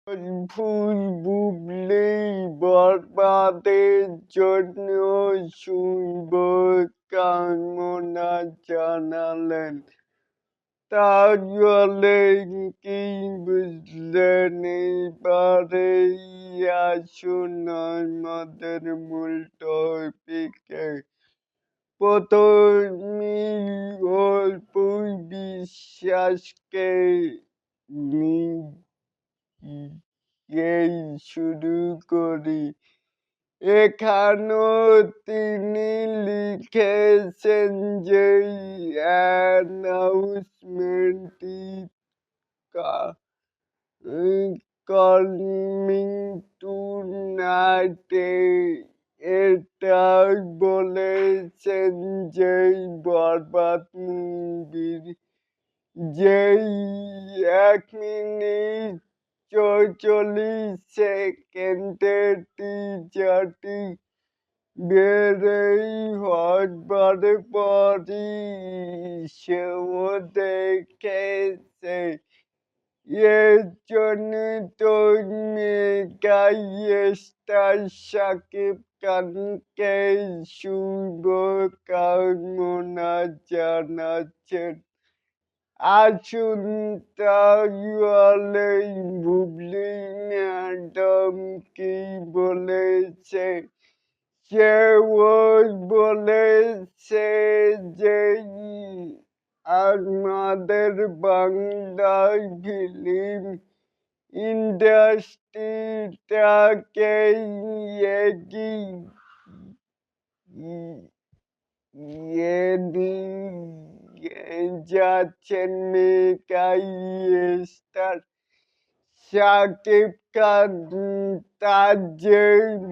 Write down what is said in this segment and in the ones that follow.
ভুল বুবলি বরবাদের জন্য শুভ কামনা জানালেন। তাহলে কি বুঝলেন? এবারে আসুন আমাদের মূল টপিকে। প্রথমেই অল্পই বিশ্বাসকে নিয়েই শুরু করি। এখানেও তিনি লিখেছেন যে অ্যানাউন্সমেন্টটি কমিং টুনাইটে এটাই বলেছেন যে বরবাদ মুভির যেই ১ মিনিট ৪৪ সেকেন্ডের টিজারটি বের হবার পরই সেও দেখেছে। এর জন্যই তো মেগা স্টার শাকিব খানকে শুভ কামনা জানাচ্ছেন। আসুন তাহলে বুবলি ম্যাডাম কি বলেছে। সেও বলেছে যে আমাদের বাংলা ফিল্ম ইন্ডাস্ট্রিটাকে এগিয়ে নিয়ে যাচ্ছেন মেগা স্টার শাকিব খান। তার যে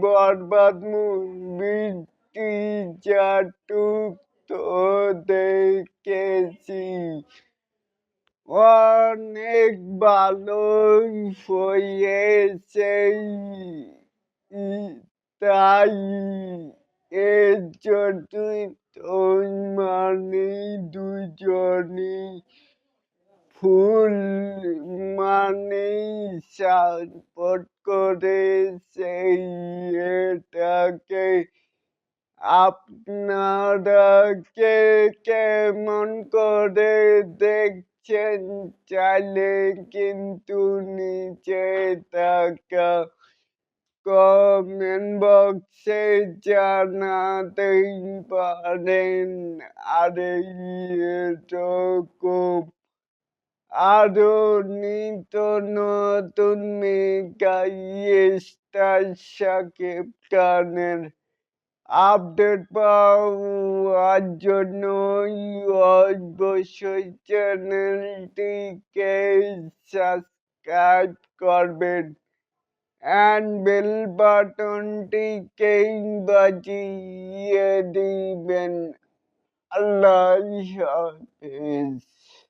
বরবাদ মুভির টিজারটুক তো দেখেছি, অনেক ভালোই হয়েছে। তাই এর জন্যই তো দুজনই ফুল সাপোর্ট করেছে এটাকে। আপনারা কে কেমন করে দেখছেন চাইলে কিন্তু নিচে থাকা কমেন্ট বক্সে জানাতেই পারেন। আর এরকম আরো নিত্য নতুন মেগা স্টার শাকিব খানের আপডেট পাওয়ার জন্য অবশ্যই চ্যানেলটিকে সাবস্ক্রাইব করবেন অ্যান্ড বেল বাটনটিকে বাজিয়ে দিবেন। আল্লাহ হাফেজ।